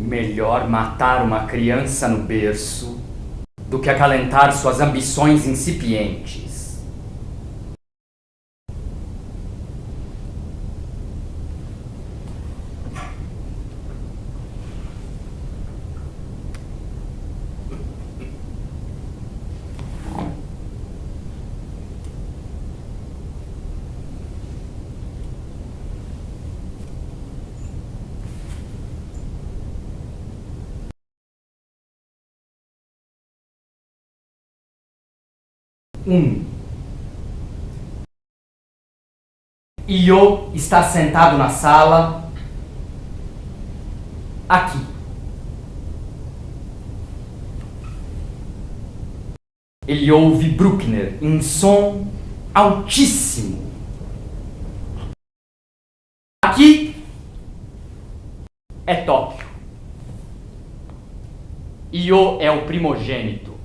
Melhor matar uma criança no berço do que acalentar suas ambições incipientes. Io está sentado na sala, aqui. Ele ouve Bruckner em som altíssimo. Aqui é Tóquio. Io é o primogênito.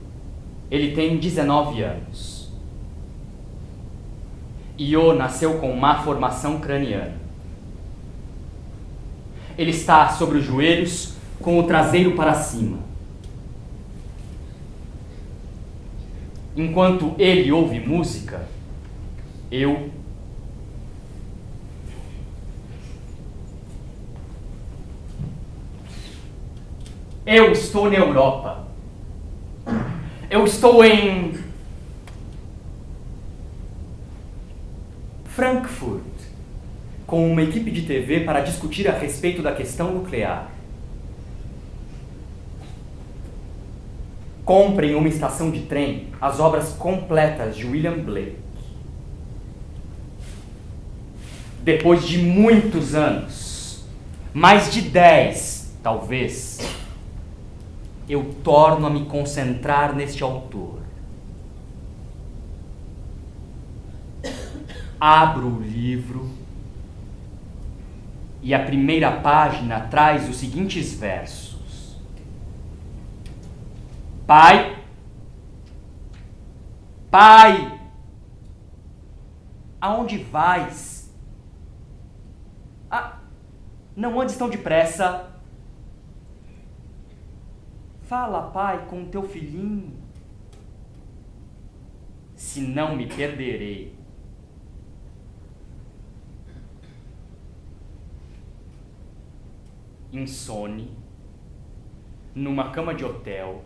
Ele tem 19 anos. Io nasceu com má formação craniana. Ele está sobre os joelhos, com o traseiro para cima. Enquanto ele ouve música, eu estou na Europa. Eu estou em Frankfurt, com uma equipe de TV para discutir a respeito da questão nuclear. Compre em uma estação de trem as obras completas de William Blake. Depois de muitos anos, mais de 10, talvez, eu torno a me concentrar neste autor. Abro o livro e a primeira página traz os seguintes versos. Pai, pai, aonde vais? Ah, não andes tão depressa. Fala, pai, com teu filhinho. Se não me perderei. Insone, numa cama de hotel,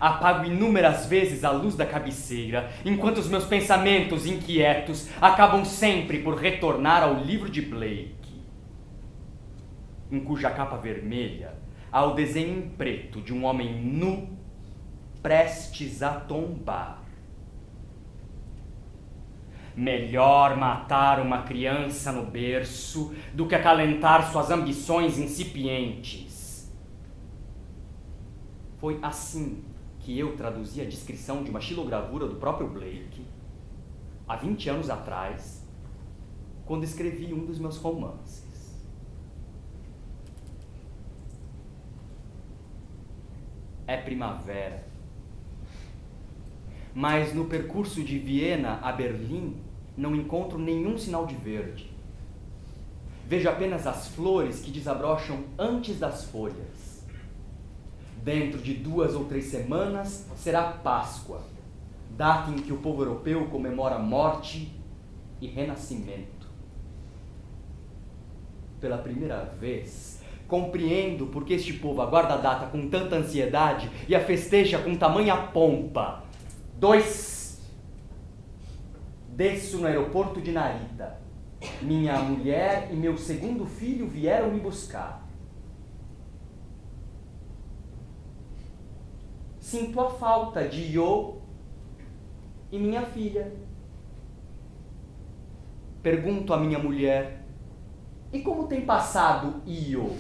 apago inúmeras vezes a luz da cabeceira, enquanto os meus pensamentos inquietos acabam sempre por retornar ao livro de Blake, em cuja capa vermelha há o desenho em preto de um homem nu, prestes a tombar. Melhor matar uma criança no berço do que acalentar suas ambições incipientes. Foi assim que eu traduzi a descrição de uma xilogravura do próprio Blake, há 20 anos atrás, quando escrevi um dos meus romances. É primavera. Mas no percurso de Viena a Berlim não encontro nenhum sinal de verde. Vejo apenas as flores que desabrocham antes das folhas. Dentro de 2 ou 3 semanas será Páscoa, data em que o povo europeu comemora morte e renascimento. Pela primeira vez, compreendo por que este povo aguarda a data com tanta ansiedade e a festeja com tamanha pompa. 2. Desço no aeroporto de Narita. Minha mulher e meu segundo filho vieram me buscar. Sinto a falta de Io e minha filha. Pergunto à minha mulher: e como tem passado Io?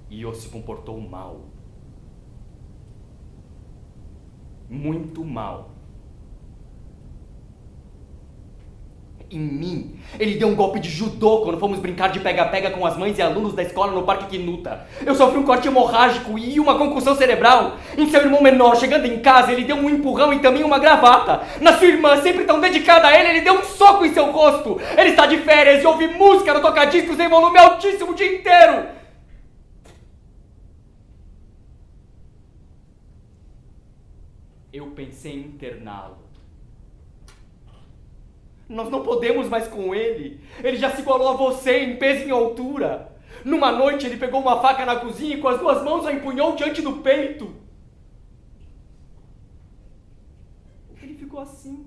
Io se comportou mal. Muito mal. em mim. Ele deu um golpe de judô quando fomos brincar de pega-pega com as mães e alunos da escola no Parque Kinuta. Eu sofri um corte hemorrágico e uma concussão cerebral. Em seu irmão menor, chegando em casa, ele deu um empurrão e também uma gravata. Na sua irmã, sempre tão dedicada a ele deu um soco em seu rosto. Ele está de férias e ouve música no tocadiscos em volume altíssimo o dia inteiro. Eu pensei em interná-lo. Nós não podemos mais com ele. Ele já se igualou a você em peso e em altura. Numa noite ele pegou uma faca na cozinha e com as 2 mãos a empunhou diante do peito. Ele ficou assim,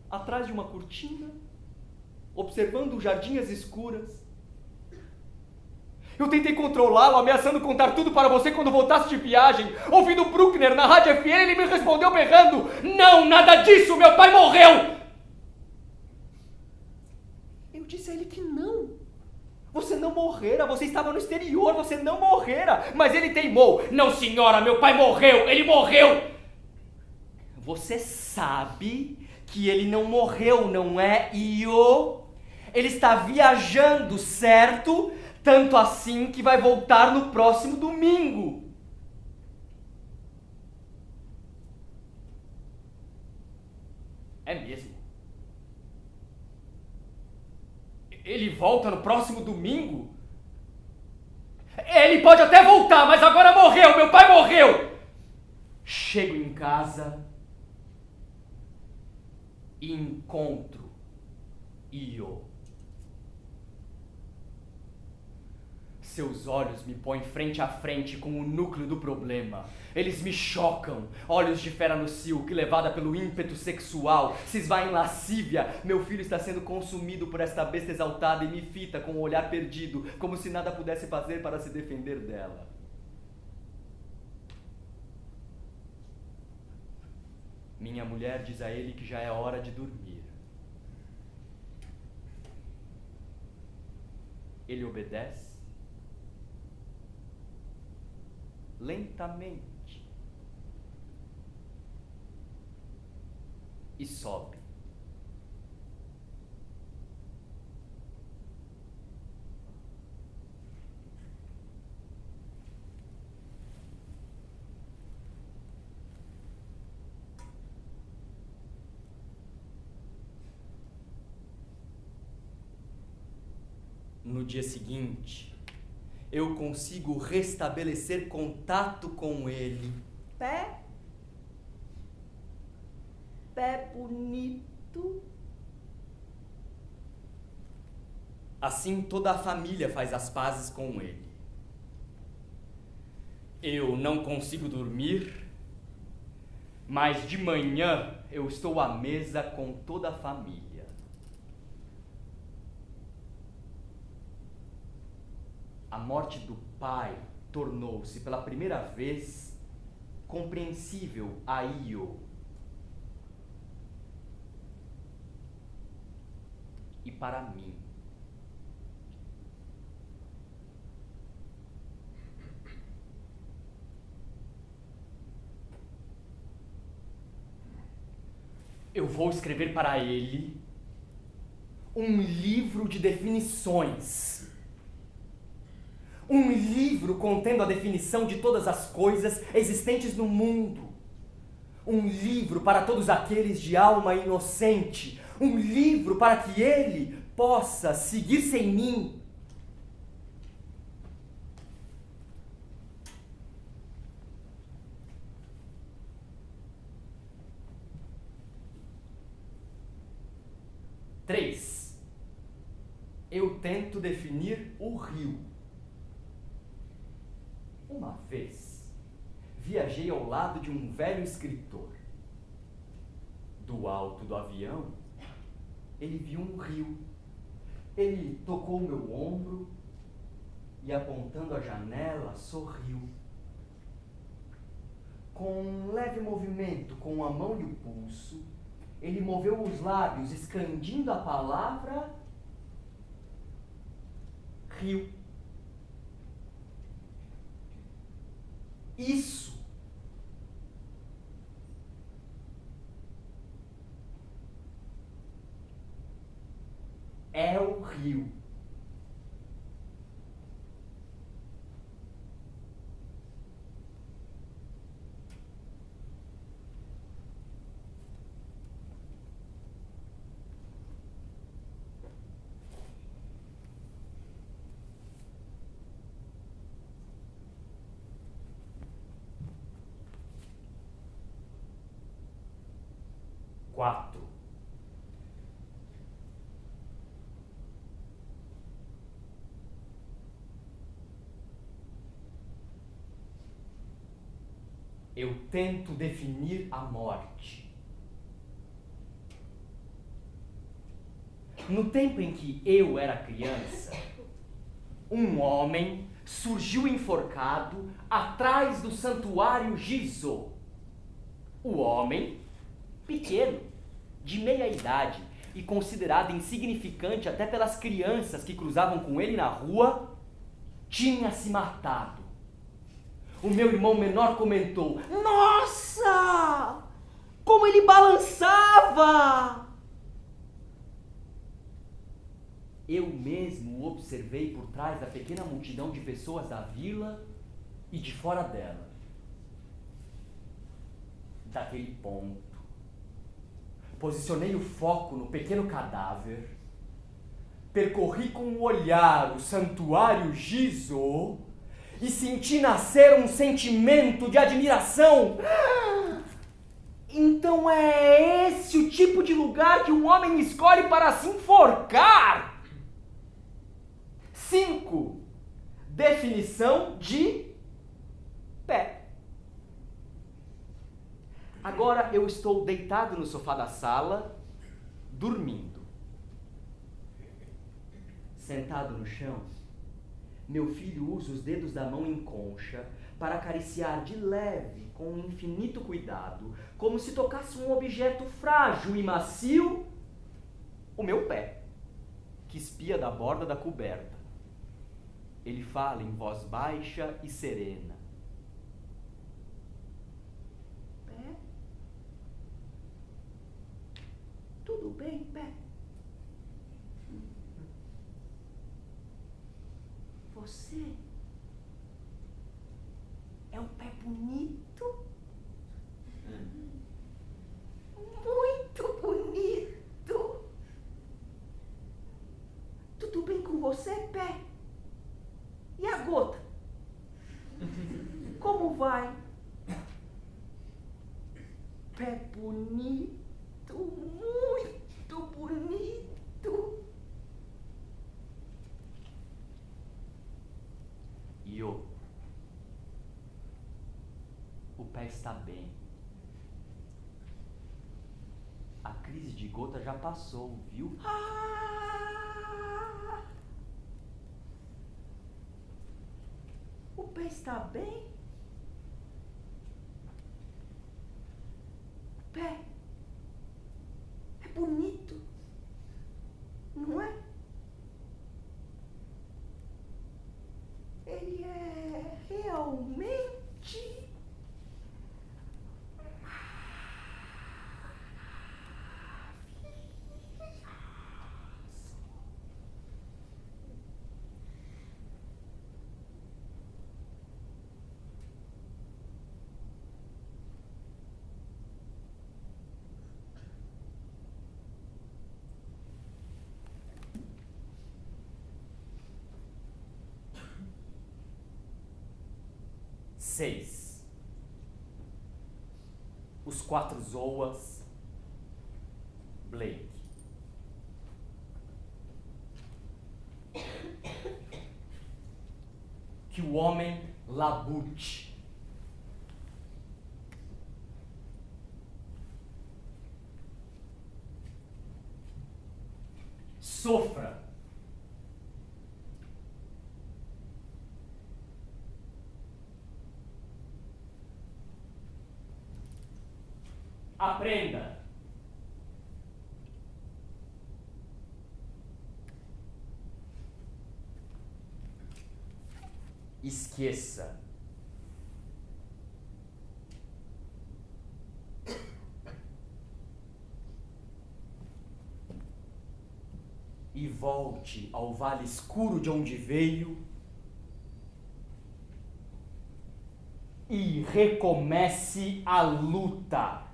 atrás de uma cortina, observando o jardim às escuras. Eu tentei controlá-lo, ameaçando contar tudo para você quando voltasse de viagem. Ouvindo Bruckner na rádio FM, ele me respondeu berrando: não, nada disso, meu pai morreu! Eu disse a ele que não. Você não morrera, você estava no exterior, você não morrera. Mas ele teimou: não, senhora, meu pai morreu, ele morreu! Você sabe que ele não morreu, não é, Io? Ele está viajando, certo? Tanto assim que vai voltar no próximo domingo. É mesmo? Ele volta no próximo domingo? Ele pode até voltar, mas agora morreu, meu pai morreu! Chego em casa e encontro Io. Seus olhos me põem frente a frente com o núcleo do problema. Eles me chocam. Olhos de fera no cio, que levada pelo ímpeto sexual, se esvai em lascívia. Meu filho está sendo consumido por esta besta exaltada e me fita com o olhar perdido, como se nada pudesse fazer para se defender dela. Minha mulher diz a ele que já é hora de dormir. Ele obedece lentamente e sobe. No dia seguinte, eu consigo restabelecer contato com ele. Pé bonito. Assim toda a família faz as pazes com ele. Eu não consigo dormir, mas de manhã eu estou à mesa com toda a família. A morte do pai tornou-se pela primeira vez compreensível a Io. E para mim. Eu vou escrever para ele um livro de definições. Um livro contendo a definição de todas as coisas existentes no mundo. Um livro para todos aqueles de alma inocente. Um livro para que ele possa seguir sem mim. Três. Eu tento definir o rio. Uma vez, viajei ao lado de um velho escritor. Do alto do avião, ele viu um rio. Ele tocou meu ombro e, apontando a janela, sorriu. Com um leve movimento com a mão e o pulso, ele moveu os lábios, escandindo a palavra rio. Isso é o rio. Quatro. Eu tento definir a morte. No tempo em que eu era criança, um homem surgiu enforcado atrás do santuário Gizo. O homem, pequeno, de meia idade e considerado insignificante até pelas crianças que cruzavam com ele na rua, tinha se matado. O meu irmão menor comentou: "Nossa! Como ele balançava!" Eu mesmo o observei por trás da pequena multidão de pessoas da vila e de fora dela. Daquele ponto, posicionei o foco no pequeno cadáver, percorri com o olhar o santuário Gizo e senti nascer um sentimento de admiração. Então é esse o tipo de lugar que um homem escolhe para se enforcar? 5. Definição de pé. Agora eu estou deitado no sofá da sala, dormindo. Sentado no chão, meu filho usa os dedos da mão em concha para acariciar de leve, com infinito cuidado, como se tocasse um objeto frágil e macio, o meu pé, que espia da borda da coberta. Ele fala em voz baixa e serena: "Pé? Tudo bem, pé? Você é um pé bonito? Muito bonito. Tudo bem com você, pé? E a gota? Como vai? Pé bonito, muito bonito." Io, o pé está bem. A crise de gota já passou, viu? O pé está bem? Pé é bonito, não é? Ele é realmente maravilhoso. 6. Os quatro Zoas, Blake. Que o homem labute. Sofra. Aprenda. Esqueça. E volte ao vale escuro de onde veio e recomece a luta.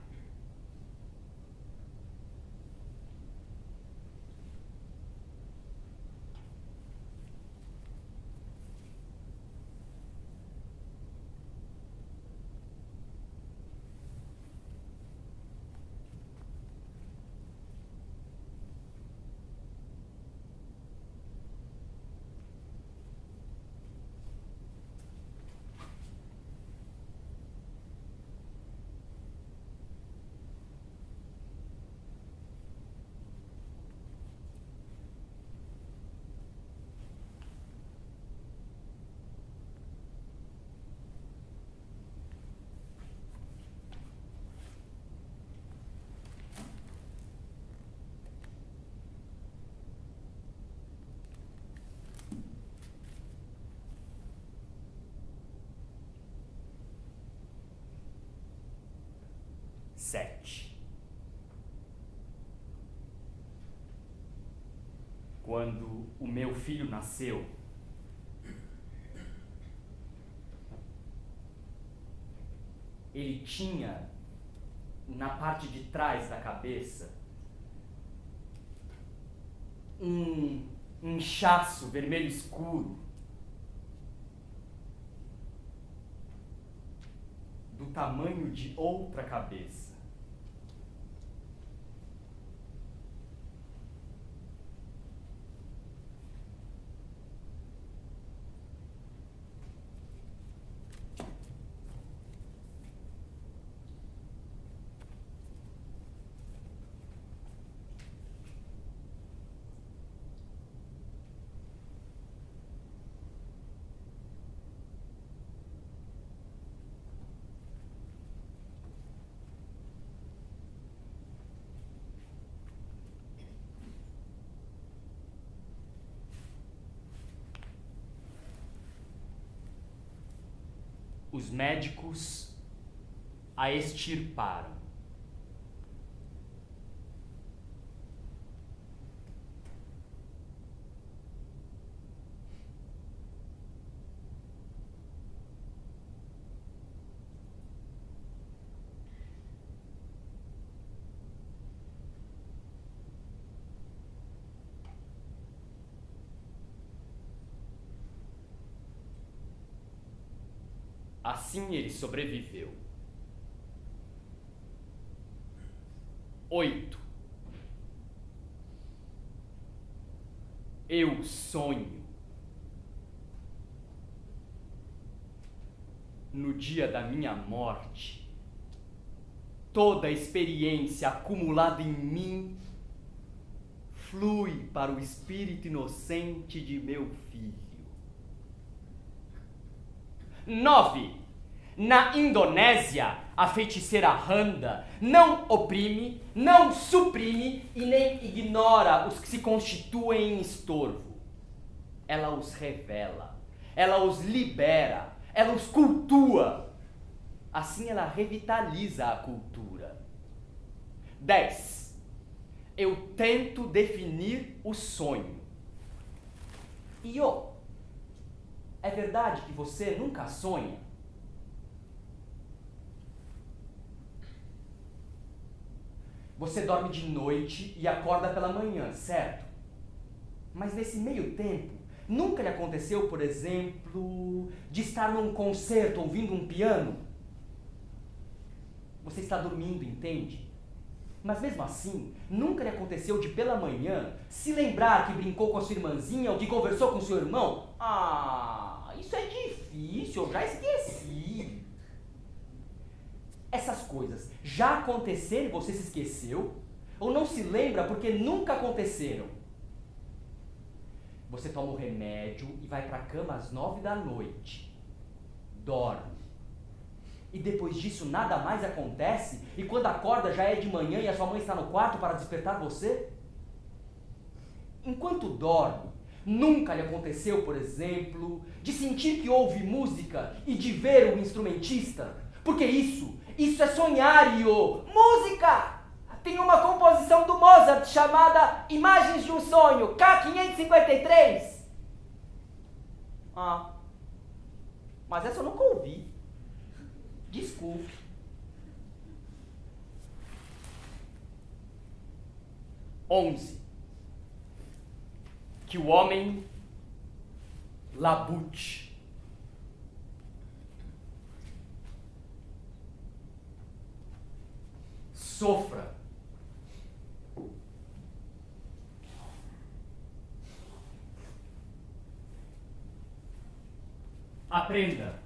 Sete. Quando o meu filho nasceu, ele tinha na parte de trás da cabeça um inchaço vermelho escuro do tamanho de outra cabeça. Os médicos a extirparam. Assim ele sobreviveu. 8. Eu sonho. No dia da minha morte, toda a experiência acumulada em mim flui para o espírito inocente de meu filho. 9. Na Indonésia, a feiticeira Randa não oprime, não suprime e nem ignora os que se constituem em estorvo. Ela os revela, ela os libera, ela os cultua. Assim ela revitaliza a cultura. 10. Eu tento definir o sonho. Io, é verdade que você nunca sonha? Você dorme de noite e acorda pela manhã, certo? Mas nesse meio tempo, nunca lhe aconteceu, por exemplo, de estar num concerto ouvindo um piano? Você está dormindo, entende? Mas mesmo assim, nunca lhe aconteceu de pela manhã se lembrar que brincou com a sua irmãzinha ou que conversou com seu irmão? Ah, isso é difícil, eu já esqueci. Essas coisas já aconteceram e você se esqueceu? Ou não se lembra porque nunca aconteceram? Você toma o remédio e vai para a cama às 9 da noite. Dorme. E depois disso nada mais acontece? E quando acorda já é de manhã e a sua mãe está no quarto para despertar você? Enquanto dorme, nunca lhe aconteceu, por exemplo, de sentir que ouve música e de ver o instrumentista? Porque isso é sonhar, Io! Música! tem uma composição do Mozart chamada Imagens de um Sonho, K553. Ah, mas essa eu nunca ouvi. Desculpe. Que o homem labute. Sofra. Aprenda.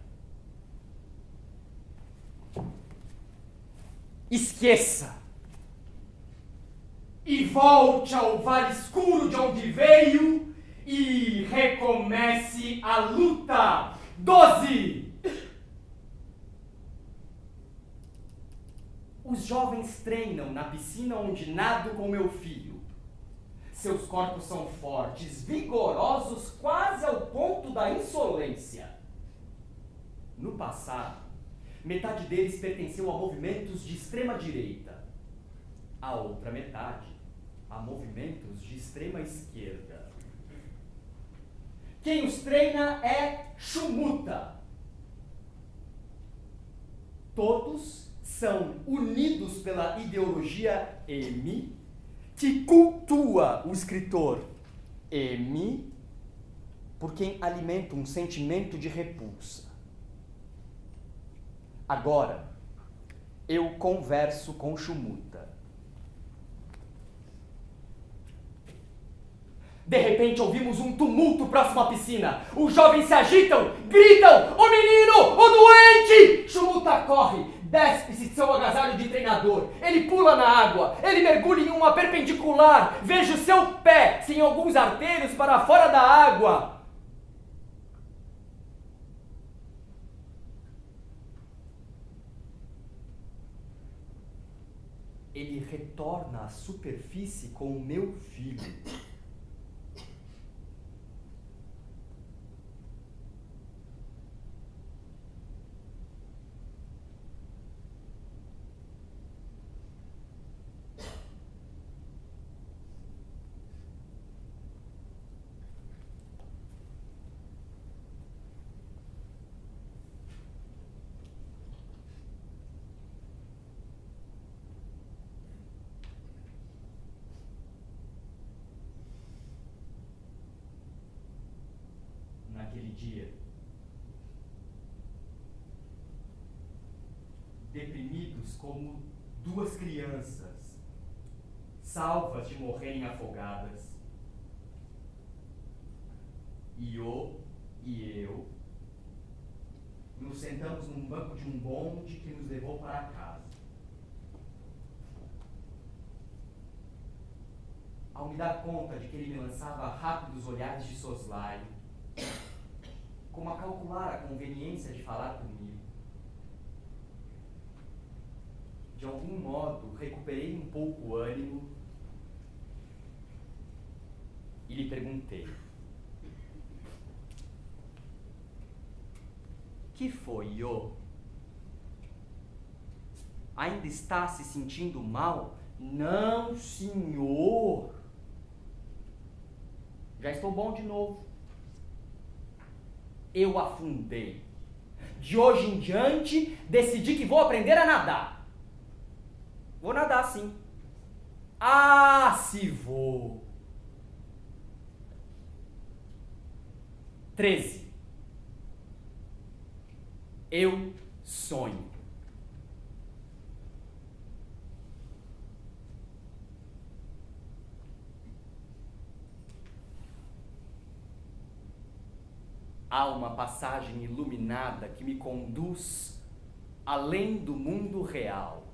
Esqueça. E volte ao vale escuro de onde veio e recomece a luta. 12. Os jovens treinam na piscina onde nado com meu filho. Seus corpos são fortes, vigorosos, quase ao ponto da insolência. No passado, metade deles pertenceu a movimentos de extrema-direita. A outra metade a movimentos de extrema-esquerda. Quem os treina é Shumuta. Todos são unidos pela ideologia M, que cultua o escritor M, por quem alimenta um sentimento de repulsa. Agora, eu converso com Shumuta. De repente ouvimos um tumulto próximo à piscina. Os jovens se agitam, gritam: "O menino! O doente!" Shumuta corre, despe-se de seu agasalho de treinador. Ele pula na água, ele mergulha em uma perpendicular. Vejo seu pé sem alguns arteiros para fora da água. Ele retorna à superfície com o meu filho. Naquele dia, deprimidos como duas crianças, salvas de morrerem afogadas, Io e eu nos sentamos num banco de um bonde que nos levou para casa. Ao me dar conta de que ele me lançava rápidos olhares de soslaio, como a calcular a conveniência de falar comigo, de algum modo recuperei um pouco o ânimo e lhe perguntei: "Que foi, Io? Ainda está se sentindo mal?" "Não, senhor. Já estou bom de novo. Eu afundei. De hoje em diante, decidi que vou aprender a nadar." "Vou nadar, sim." "Ah, se vou." 13. Eu sonho. Há uma passagem iluminada que me conduz além do mundo real.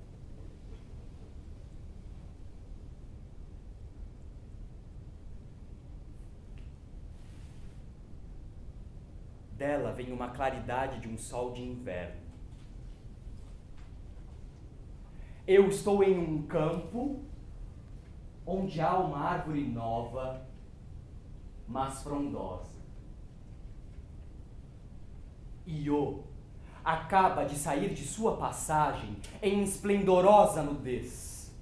Dela vem uma claridade de um sol de inverno. Eu estou em um campo onde há uma árvore nova, mas frondosa. Io acaba de sair de sua passagem em esplendorosa nudez.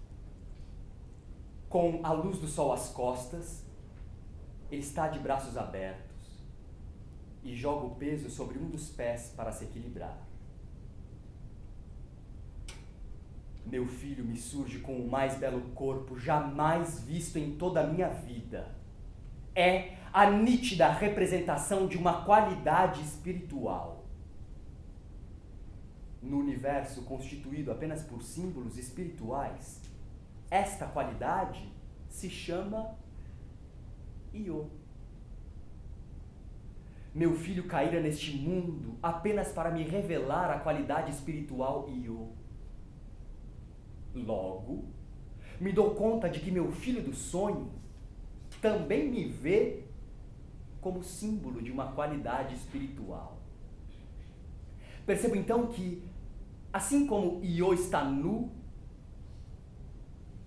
Com a luz do sol às costas, ele está de braços abertos e joga o peso sobre um dos pés para se equilibrar. Meu filho me surge com o mais belo corpo jamais visto em toda a minha vida. É a nítida representação de uma qualidade espiritual. No universo constituído apenas por símbolos espirituais, esta qualidade se chama Io. Meu filho caíra neste mundo apenas para me revelar a qualidade espiritual Io. Logo, me dou conta de que meu filho do sonho também me vê como símbolo de uma qualidade espiritual. Percebo então que, assim como Io está nu,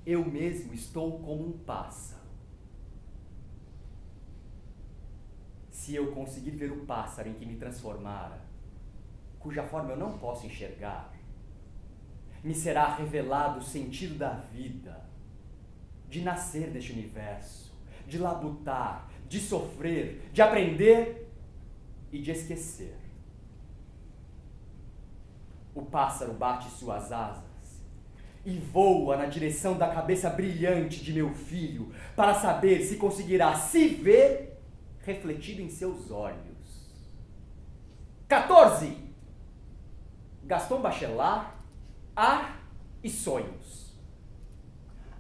eu mesmo estou como um pássaro. Se eu conseguir ver o pássaro em que me transformara, cuja forma eu não posso enxergar, me será revelado o sentido da vida, de nascer neste universo, de labutar, de sofrer, de aprender e de esquecer. O pássaro bate suas asas e voa na direção da cabeça brilhante de meu filho para saber se conseguirá se ver refletido em seus olhos. 14. Gaston Bachelard, Ar e Sonhos.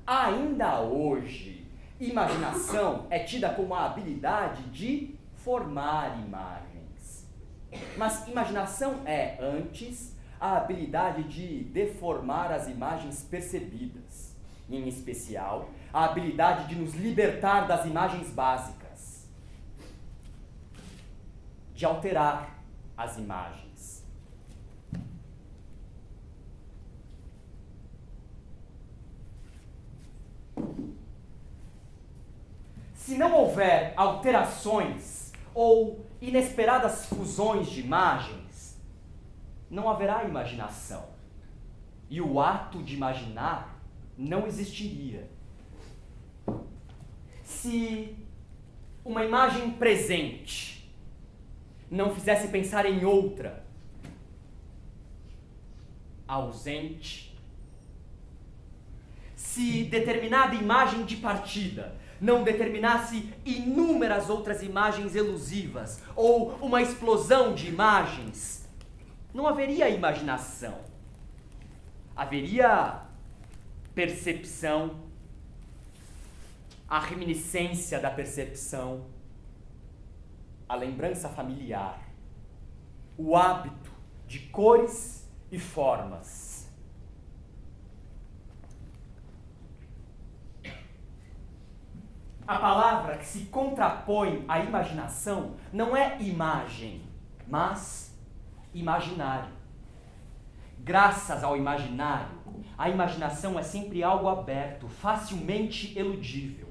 Ainda hoje, imaginação é tida como a habilidade de formar imagens. Mas imaginação é, antes, a habilidade de deformar as imagens percebidas. Em especial, a habilidade de nos libertar das imagens básicas. De alterar as imagens. Se não houver alterações ou inesperadas fusões de imagens, não haverá imaginação. E o ato de imaginar não existiria. Se uma imagem presente não fizesse pensar em outra ausente, se determinada imagem de partida não determinasse inúmeras outras imagens elusivas ou uma explosão de imagens, não haveria imaginação. Haveria percepção, a reminiscência da percepção, a lembrança familiar, o hábito de cores e formas. A palavra que se contrapõe à imaginação não é imagem, mas imaginário. Graças ao imaginário, a imaginação é sempre algo aberto, facilmente eludível.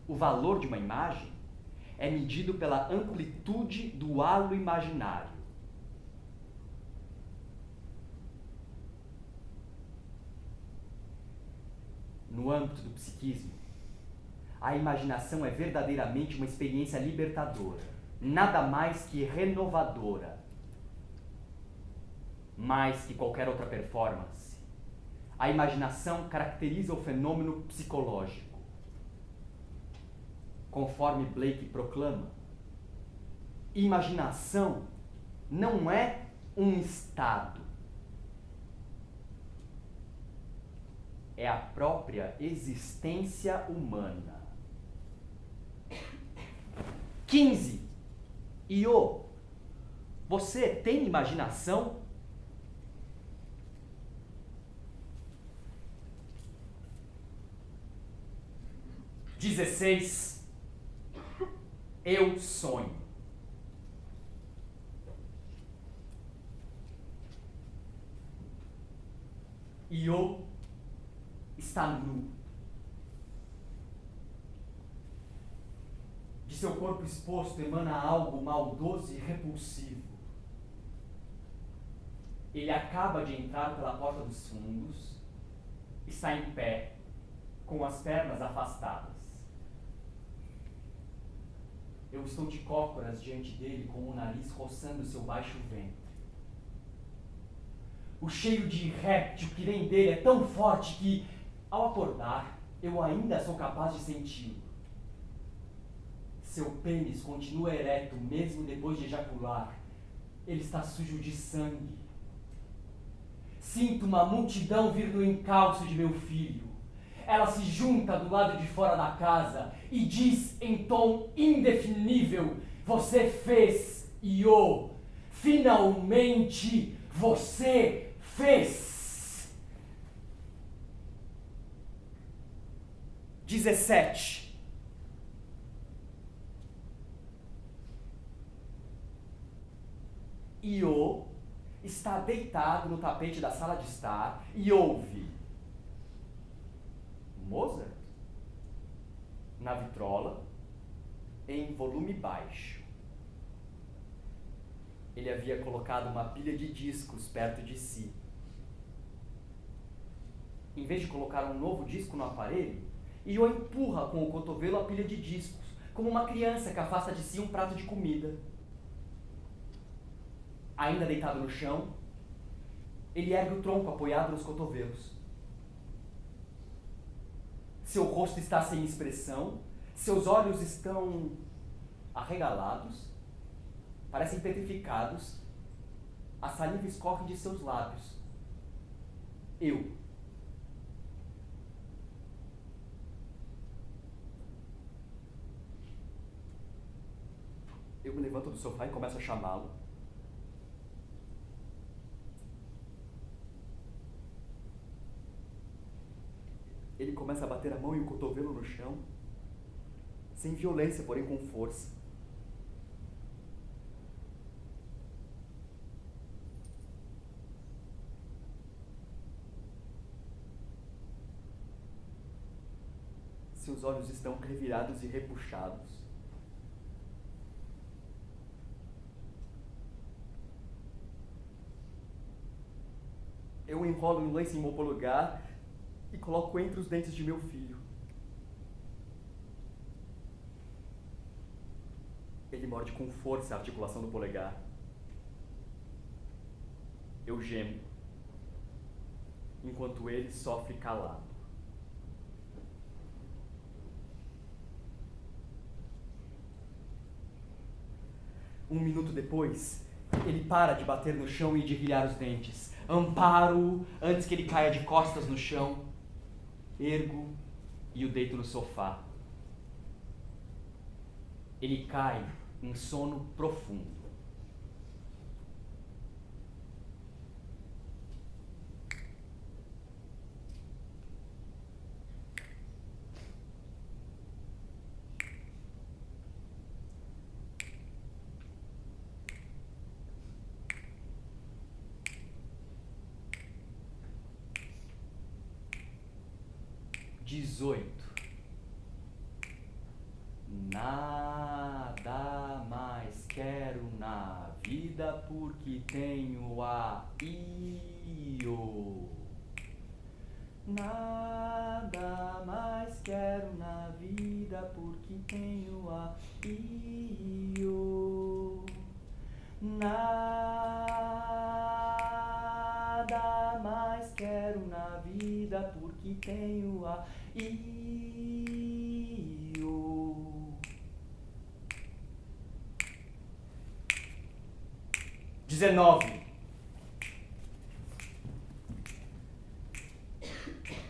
O valor de uma imagem é medido pela amplitude do halo imaginário. No âmbito do psiquismo, a imaginação é verdadeiramente uma experiência libertadora, nada mais que renovadora. Mais que qualquer outra performance, a imaginação caracteriza o fenômeno psicológico. Conforme Blake proclama, imaginação não é um estado, é a própria existência humana. 15. Io, você tem imaginação? Dezesseis. Eu sonho. Io está nu. De seu corpo exposto emana algo maldoso e repulsivo. Ele acaba de entrar pela porta dos fundos, está em pé, com as pernas afastadas. Eu estou de cócoras diante dele, com o nariz roçando seu baixo ventre. O cheiro de réptil que vem dele é tão forte que, ao acordar, eu ainda sou capaz de senti-lo. Seu pênis continua ereto mesmo depois de ejacular. Ele está sujo de sangue. Sinto uma multidão vir no encalço de meu filho. Ela se junta do lado de fora da casa e diz em tom indefinível: você fez, Io. Finalmente você fez. 17. Io está deitado no tapete da sala de estar e ouve Mozart na vitrola em volume baixo. Ele havia colocado uma pilha de discos perto de si. Em vez de colocar um novo disco no aparelho, Io empurra com o cotovelo a pilha de discos, como uma criança que afasta de si um prato de comida. Ainda deitado no chão, ele ergue o tronco apoiado nos cotovelos. Seu rosto está sem expressão, seus olhos estão arregalados, parecem petrificados, a saliva escorre de seus lábios. Eu me levanto do sofá e começo a chamá-lo. Ele começa a bater a mão e o cotovelo no chão, sem violência, porém com força. Seus olhos estão revirados e repuxados. Eu enrolo um lenço em meu polegar e coloco entre os dentes de meu filho. Ele morde com força a articulação do polegar. Eu gemo, enquanto ele sofre calado. Um minuto depois, ele para de bater no chão e de rilhar os dentes. Amparo-o antes que ele caia de costas no chão. Ergo e o deito no sofá. Ele cai em sono profundo. Nada mais quero na vida porque tenho a Io. Nada mais quero na vida porque tenho a Io. Nada mais quero na vida porque tenho a Io. 19.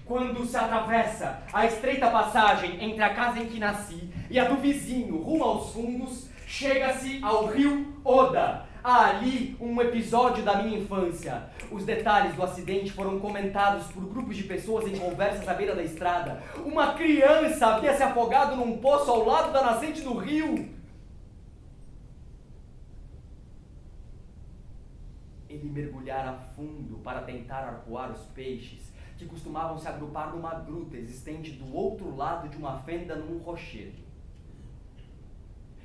Quando se atravessa a estreita passagem entre a casa em que nasci e a do vizinho rumo aos fundos, chega-se ao rio Oda. Há ali um episódio da minha infância. Os detalhes do acidente foram comentados por grupos de pessoas em conversas à beira da estrada. Uma criança havia se afogado num poço ao lado da nascente do rio. Ele mergulhara fundo para tentar arpoar os peixes que costumavam se agrupar numa gruta existente do outro lado de uma fenda num rochedo.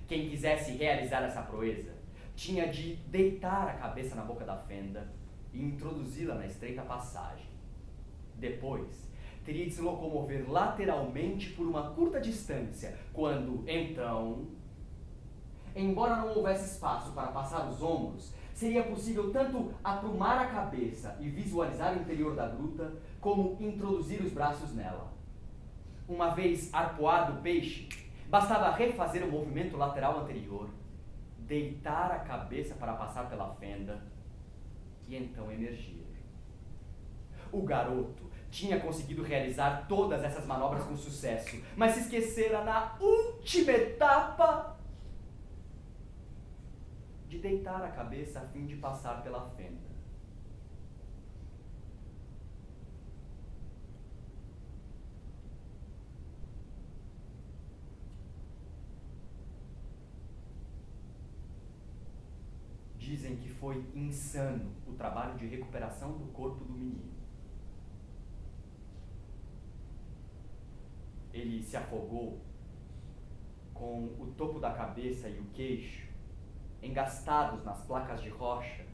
Quem quisesse realizar essa proeza tinha de deitar a cabeça na boca da fenda e introduzi-la na estreita passagem. Depois, teria de se locomover lateralmente por uma curta distância, quando, então, embora não houvesse espaço para passar os ombros, seria possível tanto aprumar a cabeça e visualizar o interior da gruta, como introduzir os braços nela. Uma vez arpoado o peixe, bastava refazer o movimento lateral anterior, deitar a cabeça para passar pela fenda e então emergir. O garoto tinha conseguido realizar todas essas manobras com sucesso, mas se esquecera na última etapa de deitar a cabeça a fim de passar pela fenda. Dizem que foi insano o trabalho de recuperação do corpo do menino. Ele se afogou com o topo da cabeça e o queixo engastados nas placas de rocha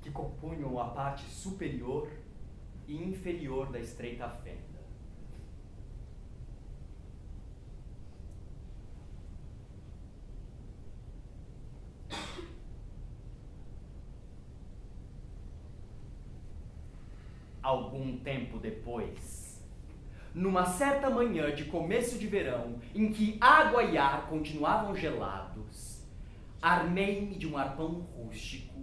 que compunham a parte superior e inferior da estreita fenda. Algum tempo depois, numa certa manhã de começo de verão, em que água e ar continuavam gelados, armei-me de um arpão rústico,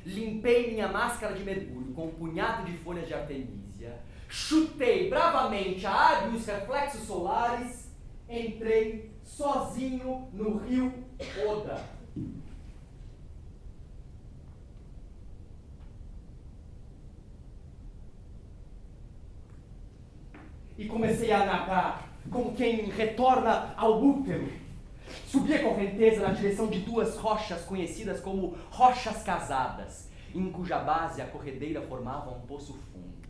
limpei minha máscara de mergulho com um punhado de folhas de artemísia, chutei bravamente a água e os reflexos solares, entrei sozinho no rio Oda. E comecei a nadar como quem retorna ao útero. Subi a correnteza na direção de duas rochas conhecidas como Rochas Casadas, em cuja base a corredeira formava um poço fundo.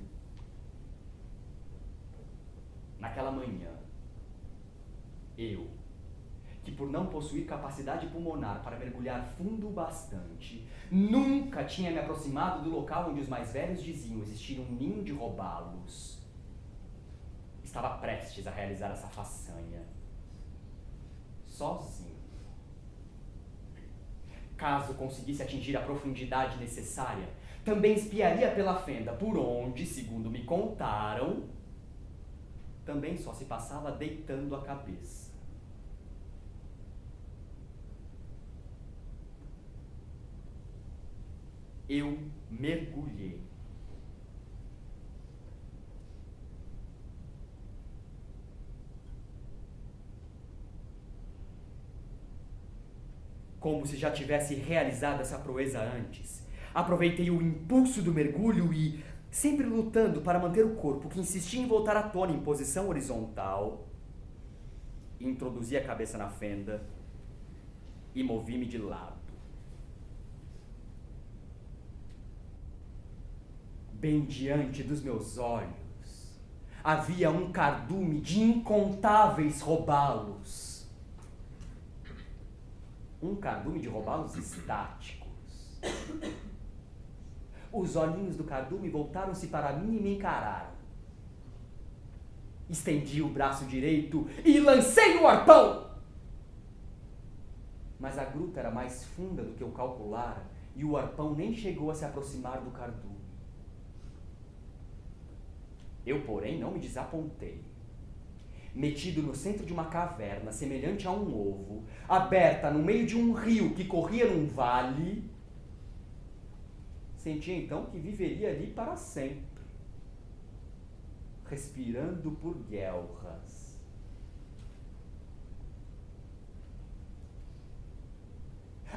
Naquela manhã, eu, que por não possuir capacidade pulmonar para mergulhar fundo o bastante, nunca tinha me aproximado do local onde os mais velhos diziam existir um ninho de robalos, estava prestes a realizar essa façanha, sozinho. Caso conseguisse atingir a profundidade necessária, também espiaria pela fenda, por onde, segundo me contaram, também só se passava deitando a cabeça. Eu mergulhei. Como se já tivesse realizado essa proeza antes, aproveitei o impulso do mergulho e, sempre lutando para manter o corpo que insistia em voltar à tona em posição horizontal, introduzi a cabeça na fenda e movi-me de lado. Bem diante dos meus olhos, havia um cardume de incontáveis robalos. Um cardume de robalos estáticos. Os olhinhos do cardume voltaram-se para mim e me encararam. Estendi o braço direito e lancei o arpão! Mas a gruta era mais funda do que eu calculara e o arpão nem chegou a se aproximar do cardume. Eu, porém, não me desapontei. Metido no centro de uma caverna, semelhante a um ovo, aberta no meio de um rio que corria num vale, senti então que viveria ali para sempre, respirando por guelras.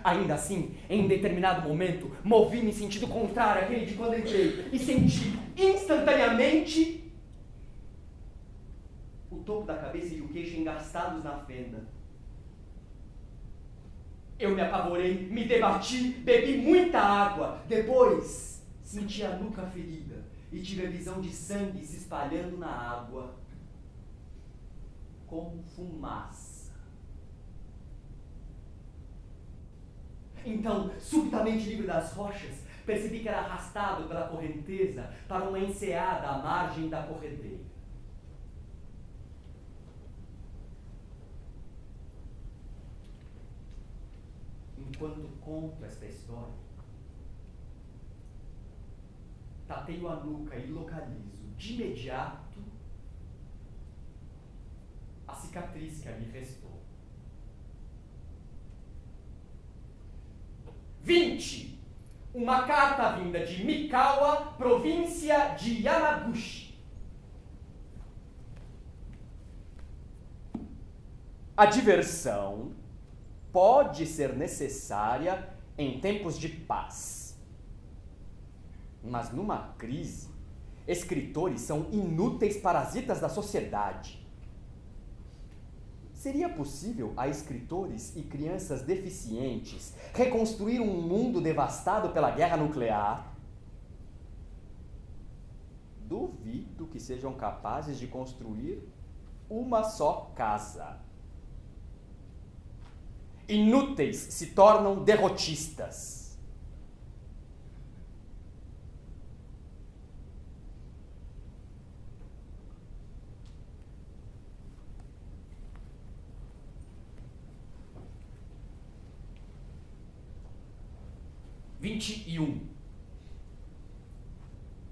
Ainda assim, em determinado momento, movi-me em sentido contrário àquele de quando entrei e senti instantaneamente o topo da cabeça e o queixo engastados na fenda. Eu me apavorei, me debati, bebi muita água. Depois, senti a nuca ferida e tive a visão de sangue se espalhando na água como fumaça. Então, subitamente livre das rochas, percebi que era arrastado pela correnteza para uma enseada à margem da corredeira. enquanto conto esta história, tateio a nuca e localizo de imediato a cicatriz que ali restou. 20. Uma carta vinda de Mikawa, província de Yamaguchi. A diversão pode ser necessária em tempos de paz. Mas numa crise, escritores são inúteis parasitas da sociedade. Seria possível a escritores e crianças deficientes reconstruir um mundo devastado pela guerra nuclear? Duvido que sejam capazes de construir uma só casa. Inúteis se tornam derrotistas.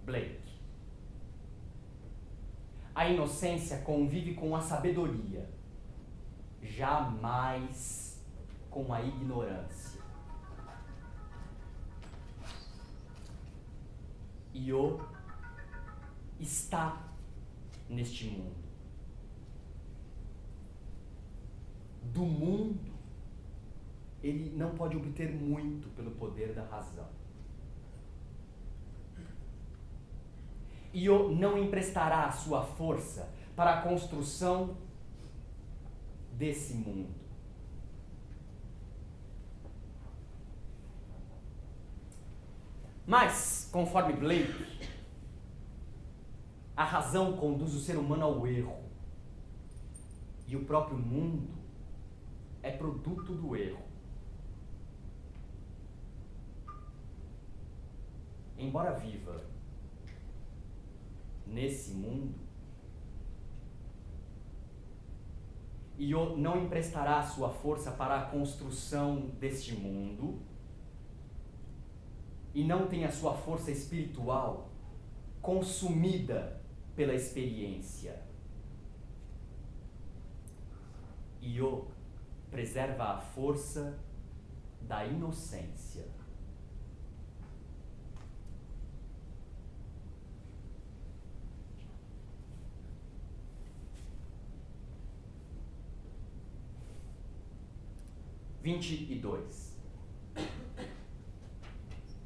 Blake. A inocência convive com a sabedoria, jamais com a ignorância. Io está neste mundo. Do mundo, ele não pode obter muito pelo poder da razão. Io não emprestará a sua força para a construção desse mundo. Mas, conforme Blake, a razão conduz o ser humano ao erro. E o próprio mundo é produto do erro. Embora viva nesse mundo, Io não emprestará a sua força para a construção deste mundo e não tem a sua força espiritual consumida pela experiência. Io preserva a força da inocência.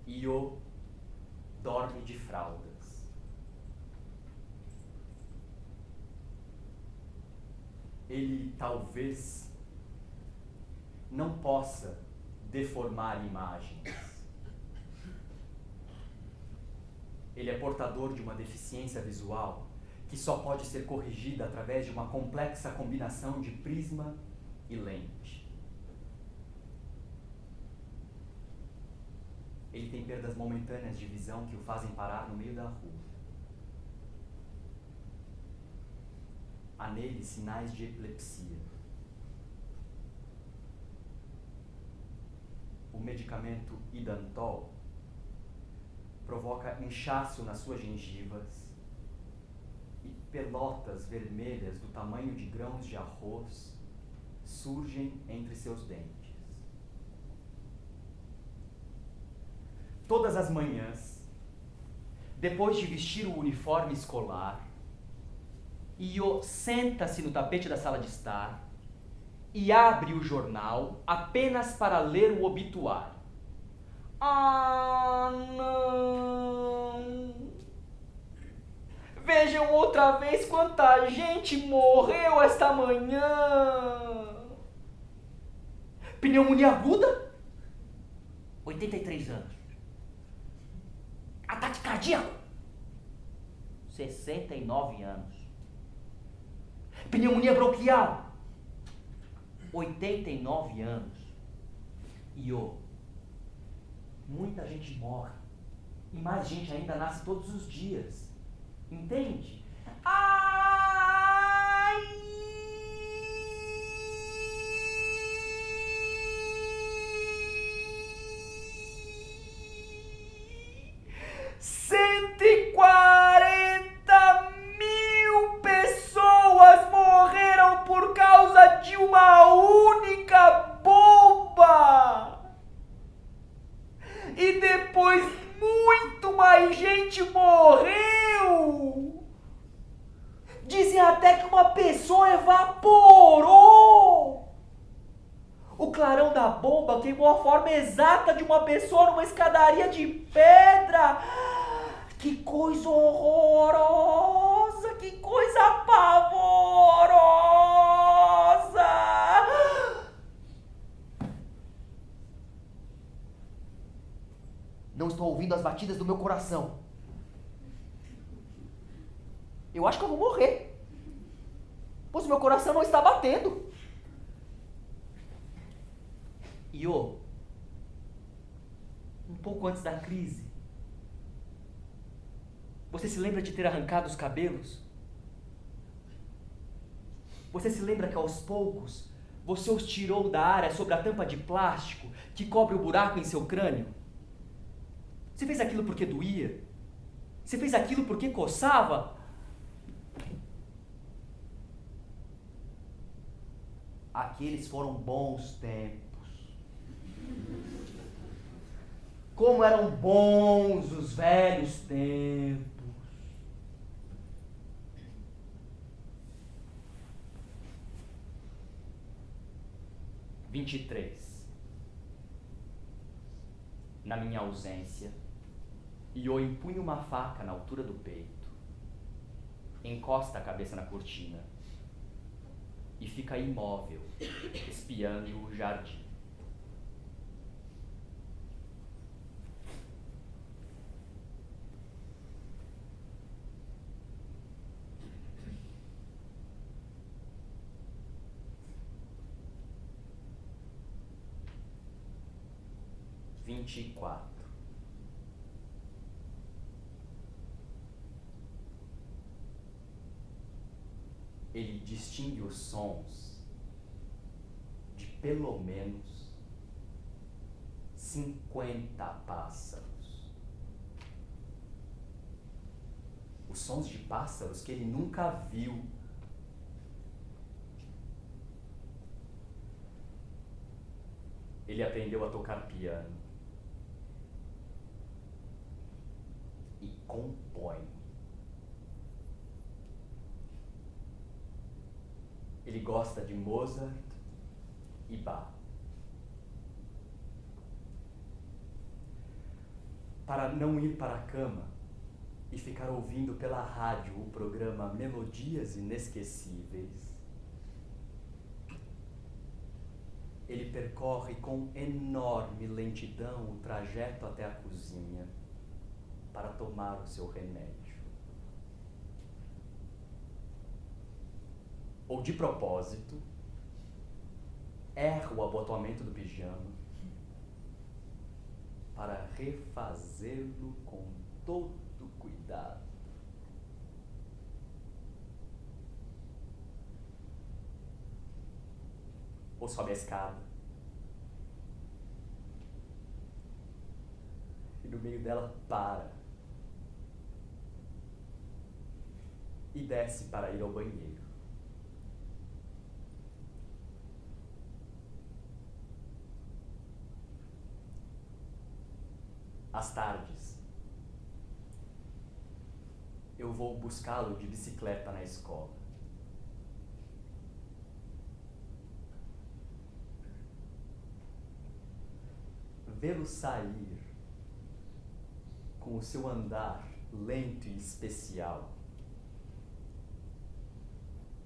Io dorme de fraldas. Ele talvez não possa deformar imagens. Ele é portador de uma deficiência visual que só pode ser corrigida através de uma complexa combinação de prisma e lente. Ele tem perdas momentâneas de visão que o fazem parar no meio da rua. Há nele sinais de epilepsia. O medicamento Idantol provoca inchaço nas suas gengivas e pelotas vermelhas do tamanho de grãos de arroz surgem entre seus dentes. Todas as manhãs, depois de vestir o uniforme escolar, Io senta-se no tapete da sala de estar e abre o jornal apenas para ler o obituário. Ah, não! Vejam outra vez quanta gente morreu esta manhã! Pneumonia aguda? 83 anos. Ataque cardíaco? 69 anos. Pneumonia bronquial? 89 anos. Io, muita gente morre. E mais gente ainda nasce todos os dias. Entende? Ai! pegou a forma exata de uma pessoa numa escadaria de pedra. Que coisa horrorosa, que coisa pavorosa. Não estou ouvindo as batidas do meu coração. Eu acho que eu vou morrer, pois meu coração não está batendo. Iô, um pouco antes da crise, você se lembra de ter arrancado os cabelos? Você se lembra que aos poucos você os tirou da área sobre a tampa de plástico que cobre o buraco em seu crânio? Você fez aquilo porque doía? Você fez aquilo porque coçava? Aqueles foram bons tempos. Como eram bons os velhos tempos. Na minha ausência, Iô empunha uma faca na altura do peito, encosta a cabeça na cortina e fica imóvel, espiando o jardim. Ele distingue os sons de pelo menos 50 pássaros. Os sons de pássaros que ele nunca viu. Ele aprendeu a tocar piano e compõe. Ele gosta de Mozart e Bach. Para não ir para a cama e ficar ouvindo pela rádio o programa Melodias Inesquecíveis, ele percorre com enorme lentidão o trajeto até a cozinha para tomar o seu remédio. Ou de propósito, erra o abotoamento do pijama para refazê-lo com todo cuidado. Ou sobe a escada e no meio dela para e desce para ir ao banheiro. Às tardes, eu vou buscá-lo de bicicleta na escola. Vê-lo sair com o seu andar lento e especial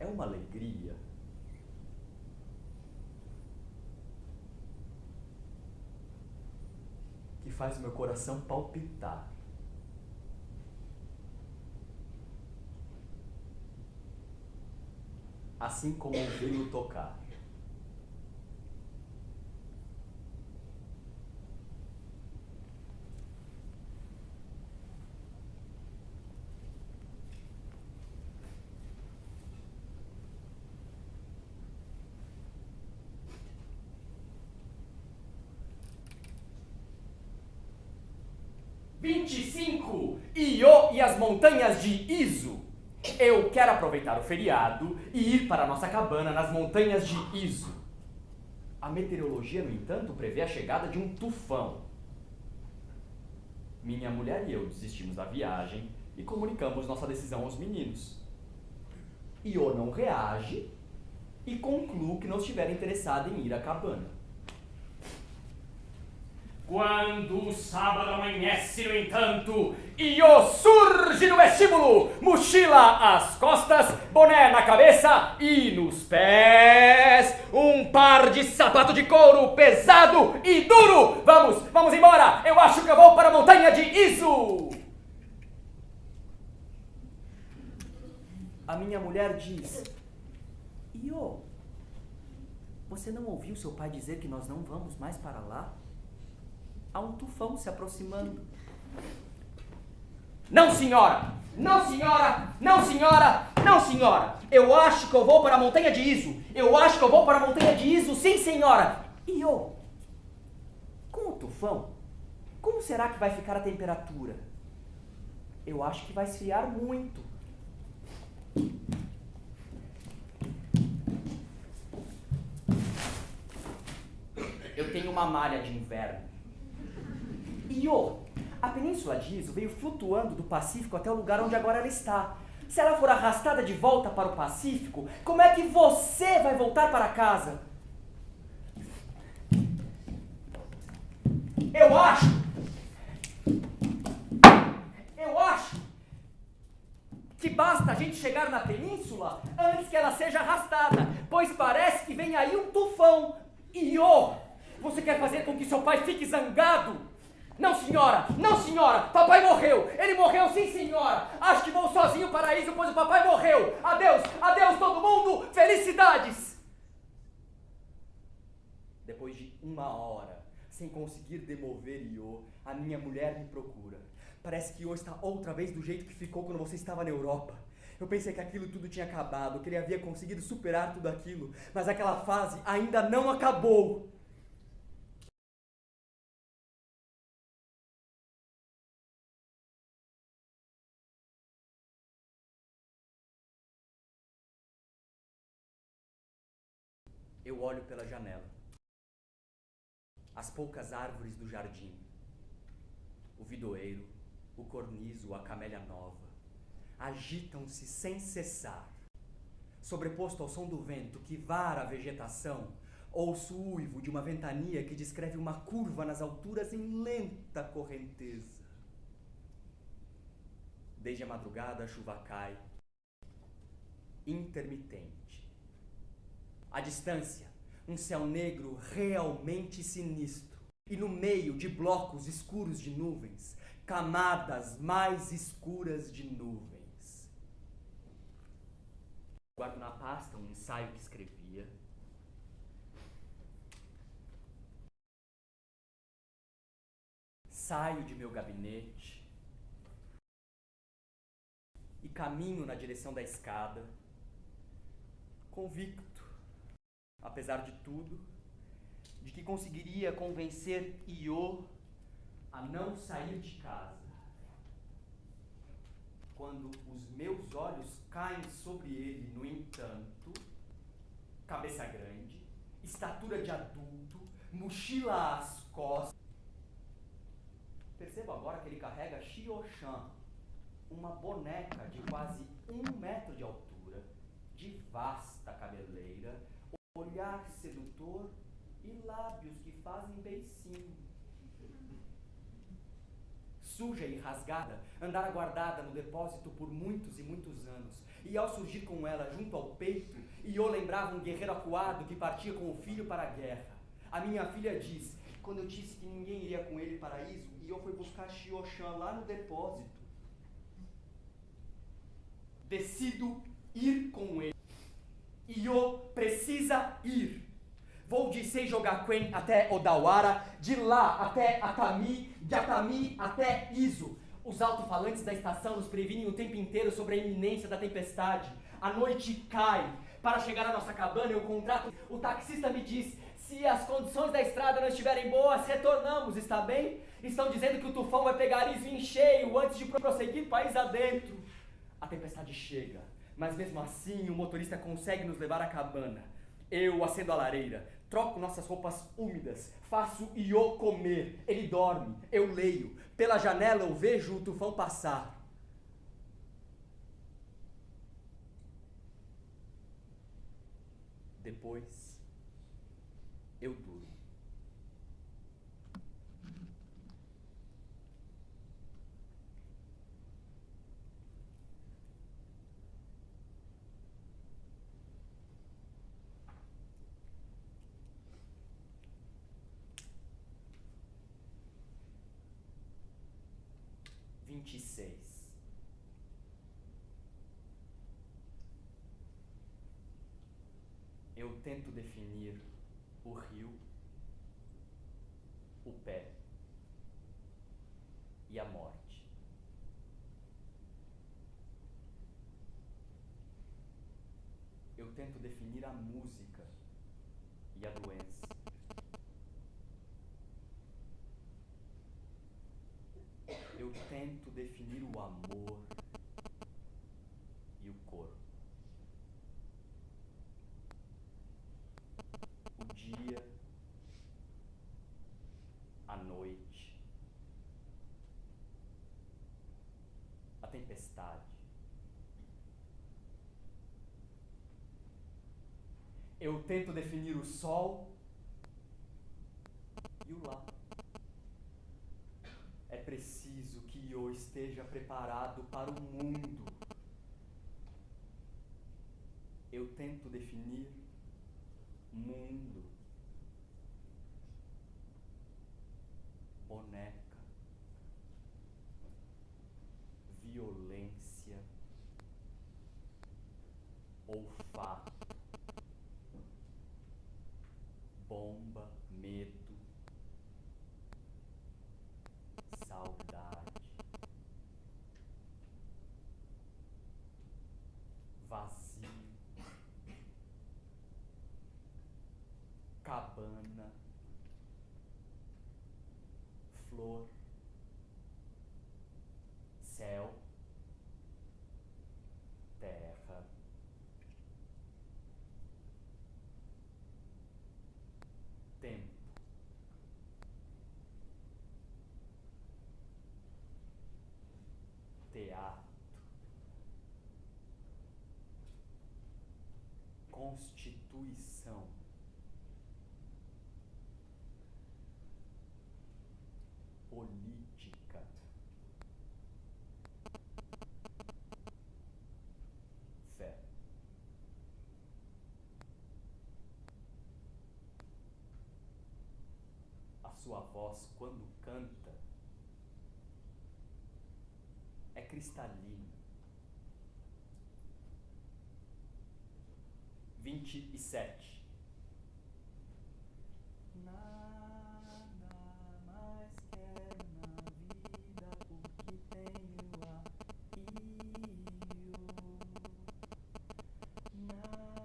é uma alegria. Que faz meu coração palpitar. Assim como ouvi-lo tocar. Iô e as montanhas de Izu. Eu quero aproveitar o feriado e ir para a nossa cabana nas montanhas de Izu. A meteorologia, no entanto, prevê a chegada de um tufão. Minha mulher e eu desistimos da viagem e comunicamos nossa decisão aos meninos. Iô não reage e concluo que não estiver interessado em ir à cabana. Quando o sábado amanhece, no entanto, Io surge no vestíbulo, mochila às costas, boné na cabeça e nos pés um par de sapato de couro pesado e duro. Vamos embora, eu acho que eu vou para a montanha de Izu. A minha mulher diz: Io, você não ouviu seu pai dizer que nós não vamos mais para lá? Há um tufão se aproximando. Não, senhora! Não, senhora! Não, senhora! Não, senhora! Eu acho que eu vou para a montanha de Izu. Eu acho que eu vou para a montanha de Izu, sim, senhora! Io, com o tufão, como será que vai ficar a temperatura? Eu acho que vai esfriar muito. Eu tenho uma malha de inverno. Io, a península de Izu veio flutuando do Pacífico até o lugar onde agora ela está. Se ela for arrastada de volta para o Pacífico, como é que você vai voltar para casa? Eu acho que basta a gente chegar na península antes que ela seja arrastada, pois parece que vem aí um tufão. Io, você quer fazer com que seu pai fique zangado? Não, senhora! Não, senhora! Papai morreu! Ele morreu, sim, senhora! Acho que vou sozinho para Izu, pois o papai morreu! Adeus! Adeus, todo mundo! Felicidades! Depois de 1 hora, sem conseguir demover Io, a minha mulher me procura. Parece que Io está outra vez do jeito que ficou quando você estava na Europa. Eu pensei que aquilo tudo tinha acabado, que ele havia conseguido superar tudo aquilo, mas aquela fase ainda não acabou. Eu olho pela janela. As poucas árvores do jardim. O vidoeiro, o cornizo, a camélia nova, agitam-se sem cessar. Sobreposto ao som do vento que vara a vegetação, ouço o uivo de uma ventania que descreve uma curva nas alturas em lenta correnteza. Desde a madrugada a chuva cai, intermitente. À distância, um céu negro realmente sinistro. E no meio de blocos escuros de nuvens, camadas mais escuras de nuvens. Guardo na pasta um ensaio que escrevia. Saio de meu gabinete e caminho na direção da escada, convicto, apesar de tudo, de que conseguiria convencer Io a não sair de casa. Quando os meus olhos caem sobre ele, no entanto, cabeça grande, estatura de adulto, mochila às costas, percebo agora que ele carrega Shio-chan, uma boneca de quase 1 metro de altura, de vasta cabeleira, olhar sedutor e lábios que fazem beicinho. Suja e rasgada, andara guardada no depósito por muitos e muitos anos, e ao surgir com ela junto ao peito, Io lembrava um guerreiro acuado que partia com o filho para a guerra. A minha filha diz: quando eu disse que ninguém iria com ele para Izu, Io foi buscar Shio-chan lá no depósito. Decido ir com ele. Io precisa ir. Vou de Seijogakuen até Odawara, de lá até Atami, de Atami até Izu. Os alto-falantes da estação nos previnem o tempo inteiro sobre a iminência da tempestade. A noite cai. Para chegar à nossa cabana, eu contrato. O taxista me diz: se as condições da estrada não estiverem boas, retornamos, está bem? Estão dizendo que o tufão vai pegar Izu em cheio antes de prosseguir país adentro. A tempestade chega, mas mesmo assim o motorista consegue nos levar à cabana. Eu acendo a lareira, troco nossas roupas úmidas, faço Io comer, ele dorme, eu leio. Pela janela eu vejo o tufão passar. Depois, eu durmo. 26. Eu tento definir o rio, o pé e a morte. Eu tento definir a música e a doença. Eu tento definir o amor e o corpo. O dia, a noite, a tempestade. Eu tento definir o sol e o lá. É preciso que eu esteja preparado para o mundo. Eu tento definir mundo, boneca, violência, olfato, bomba, medo, saudade, vazio, cabana, flor, céu, terra, tempo, teatro, Constituição, política, fé. A sua voz, quando canta, é cristalina. 27. Nada mais quero na vida porque tenho a Io. Nada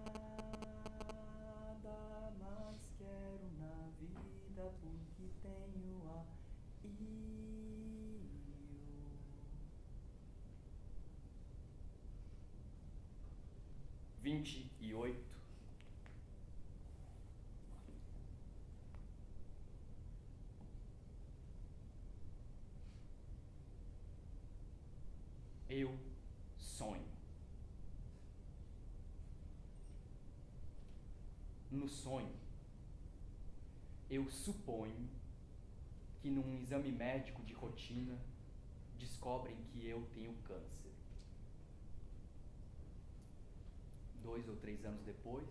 mais quero na vida porque tenho a Io. 28. Eu sonho. No sonho, eu suponho que num exame médico de rotina descobrem que eu tenho câncer. 2 ou 3 anos depois,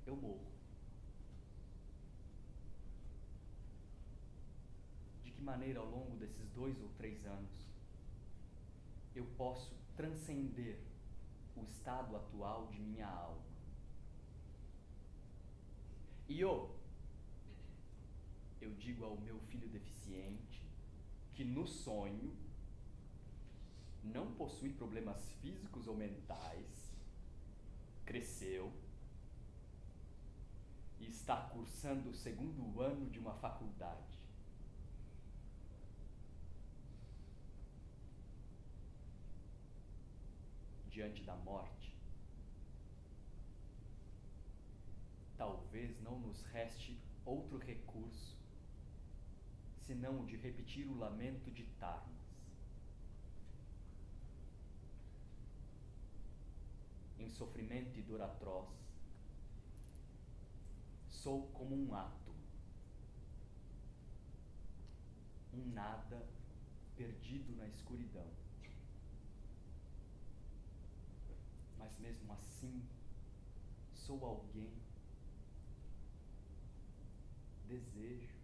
eu morro. De que maneira, ao longo desses 2 ou 3 anos, eu posso transcender o estado atual de minha alma? E eu digo ao meu filho deficiente que no sonho não possui problemas físicos ou mentais, cresceu e está cursando o 2º ano de uma faculdade. Diante da morte, talvez não nos reste outro recurso senão o de repetir o lamento de Tarnas. Em sofrimento e dor atroz, sou como um átomo, um nada perdido na escuridão. Mas mesmo assim, sou alguém, desejo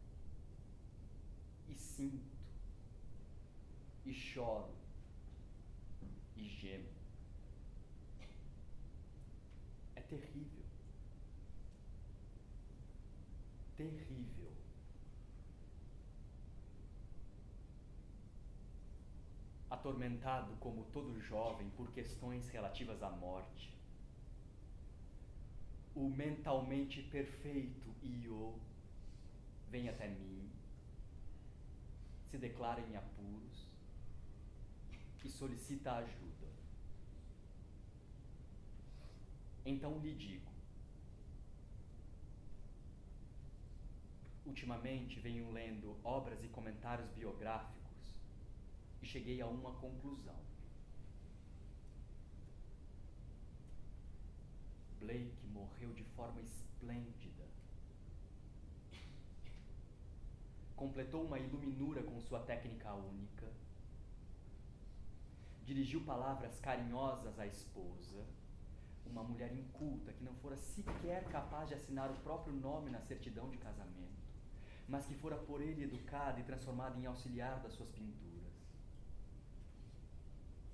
e sinto e choro e gemo. É terrível. Terrível. Atormentado como todo jovem por questões relativas à morte, o mentalmente perfeito Io vem até mim, se declara em apuros e solicita ajuda. Então lhe digo: ultimamente venho lendo obras e comentários biográficos e cheguei a uma conclusão. Blake morreu de forma esplêndida. Completou uma iluminura com sua técnica única. Dirigiu palavras carinhosas à esposa, uma mulher inculta que não fora sequer capaz de assinar o próprio nome na certidão de casamento, mas que fora por ele educada e transformada em auxiliar das suas pinturas.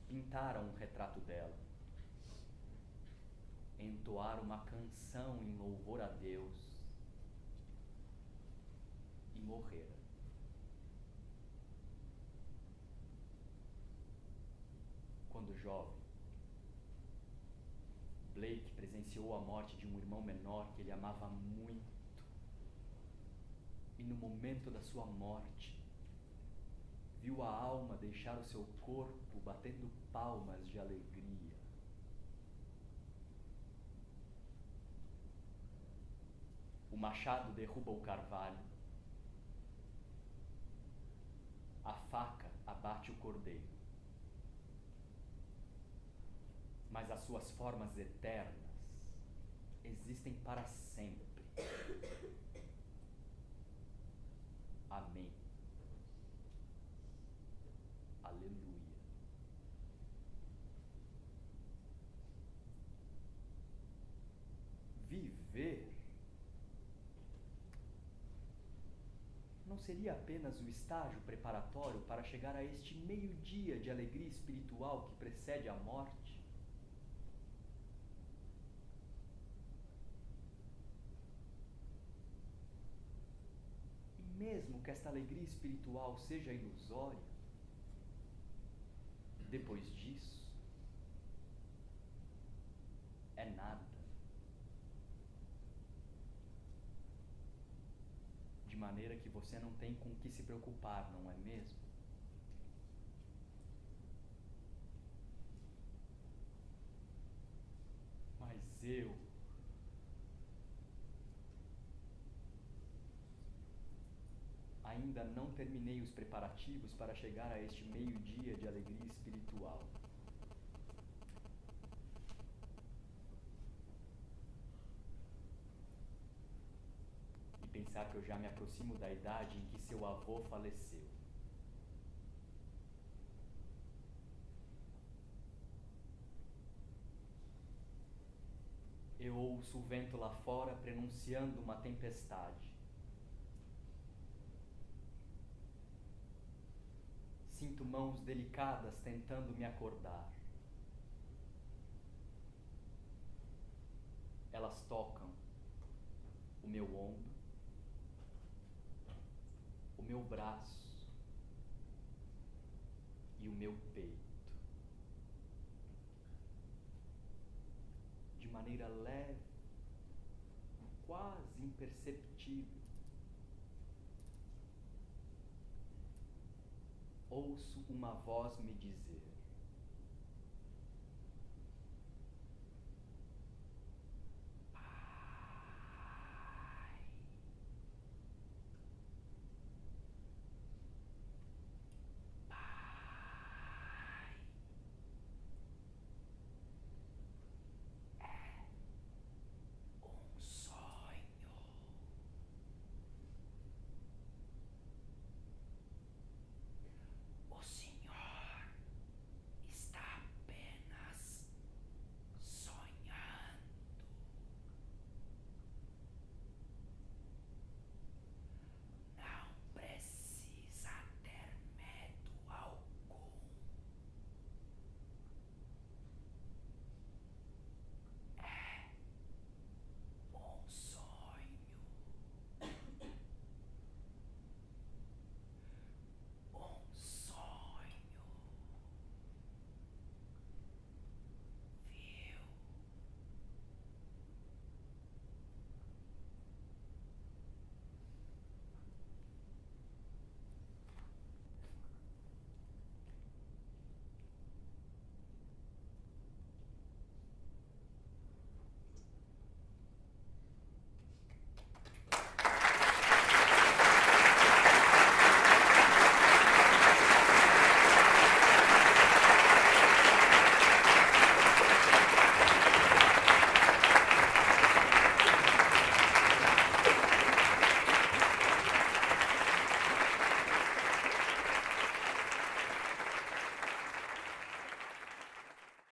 Pintaram um retrato dela. Entoaram uma canção em louvor a Deus e morrera. Quando jovem, Blake presenciou a morte de um irmão menor que ele amava muito. E no momento da sua morte, viu a alma deixar o seu corpo batendo palmas de alegria. O machado derruba o carvalho, a faca abate o cordeiro, mas as suas formas eternas existem para sempre. Amém. Aleluia. Viver não seria apenas o estágio preparatório para chegar a este meio-dia de alegria espiritual que precede a morte? E mesmo que esta alegria espiritual seja ilusória, depois disso, é nada. De maneira que você não tem com o que se preocupar, não é mesmo? Mas eu ainda não terminei os preparativos para chegar a este meio-dia de alegria espiritual. E pensar que eu já me aproximo da idade em que seu avô faleceu. Eu ouço o vento lá fora prenunciando uma tempestade. Sinto mãos delicadas tentando me acordar. Elas tocam o meu ombro, o meu braço e o meu peito. De maneira leve, quase imperceptível, ouço uma voz me dizer: